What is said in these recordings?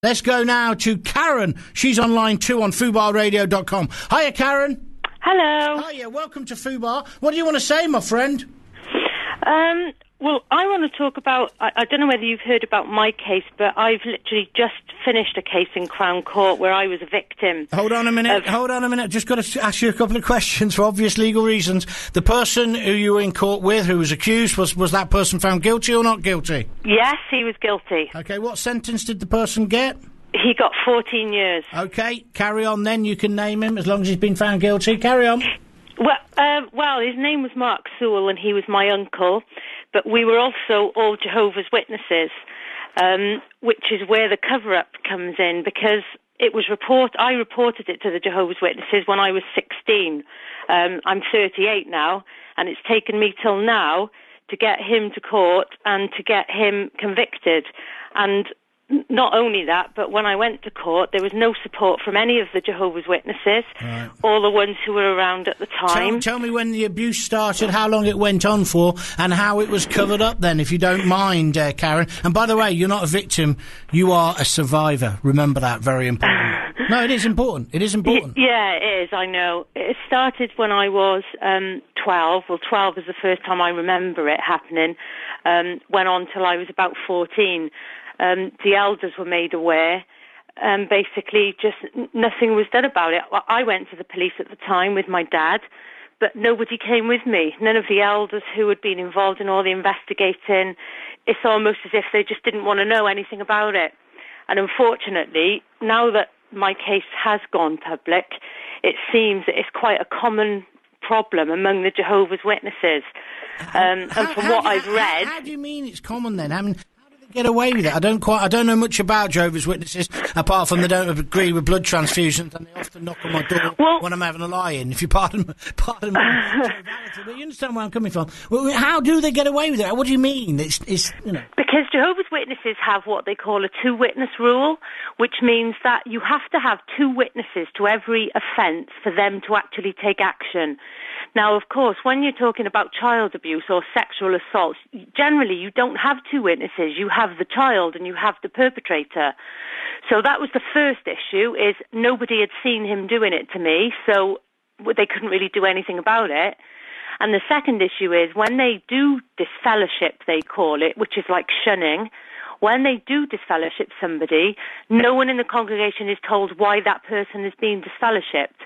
Let's go now to Karen. She's on line 2 on FUBARradio.com. Hiya, Karen. Hello. Hiya, welcome to FUBAR. What do you want to say, my friend? Well, I want to talk about, I don't know whether you've heard about my case, but I've literally just finished a case in Crown Court where I was a victim. Hold on a minute. Just got to ask you a couple of questions for obvious legal reasons. The person who you were in court with, who was accused, was that person found guilty or not guilty? Yes, he was guilty. Okay, what sentence did the person get? He got 14 years. Okay, carry on then. You can name him as long as he's been found guilty. Carry on. Well, his name was Mark Sewell and he was my uncle, but we were also all Jehovah's Witnesses, which is where the cover-up comes in, because I reported it to the Jehovah's Witnesses when I was 16. I'm 38 now, and it's taken me till now to get him to court and to get him convicted. And not only that, but when I went to court, there was no support from any of the Jehovah's Witnesses, right, all the ones who were around at the time. Tell me when the abuse started, how long it went on for, and how it was covered up then, if you don't mind, Karen. And by the way, you're not a victim, you are a survivor. Remember that, very important. No, it is important. It is important. Yeah, it is, I know. It started when I was 12. Well, 12 is the first time I remember it happening. Went on till I was about 14. The elders were made aware, basically just nothing was done about it. I went to the police at the time with my dad, but nobody came with me. None of the elders who had been involved in all the investigating. It's almost as if they just didn't want to know anything about it. And unfortunately, now that my case has gone public, it seems that it's quite a common problem among the Jehovah's Witnesses. And from what I've read... How do you mean it's common then? I mean, get away with it? I don't know much about Jehovah's Witnesses apart from they don't agree with blood transfusions and they often knock on my door when I'm having a lie-in, if you pardon me. But you understand where I'm coming from. Well, how do they get away with it? What do you mean? It's you know. Because Jehovah's Witnesses have what they call a two-witness rule, which means that you have to have two witnesses to every offence for them to actually take action. Now, of course, when you're talking about child abuse or sexual assault, generally you don't have two witnesses. You have the child and you have the perpetrator. So that was the first issue, is nobody had seen him doing it to me, so they couldn't really do anything about it. And the second issue is when they do disfellowship, they call it, which is like shunning. When they do disfellowship somebody, no one in the congregation is told why that person is being disfellowshipped.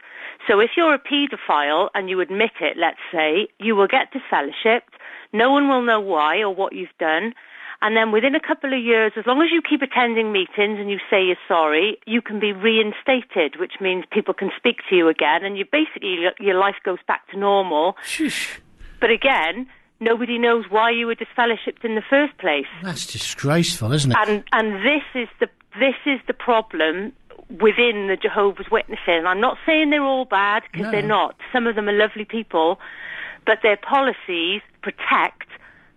So if you're a paedophile and you admit it, let's say, you will get disfellowshipped. No one will know why or what you've done. And then within a couple of years, as long as you keep attending meetings and you say you're sorry, you can be reinstated, which means people can speak to you again and your life goes back to normal. Sheesh. But again, nobody knows why you were disfellowshipped in the first place. That's disgraceful, isn't it? And this is the problem within the Jehovah's Witnesses. And I'm not saying they're all bad, because they're not. Some of them are lovely people, but their policies protect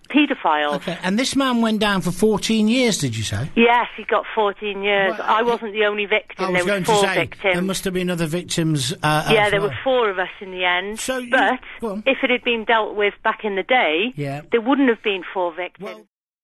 paedophiles. Okay, and this man went down for 14 years, did you say? Yes, he got 14 years. Well, I wasn't the only victim. There were 4 victims. There must have been other victims. Yeah, there were 4 of us in the end. But if it had been dealt with back in the day, there wouldn't have been 4 victims. Well,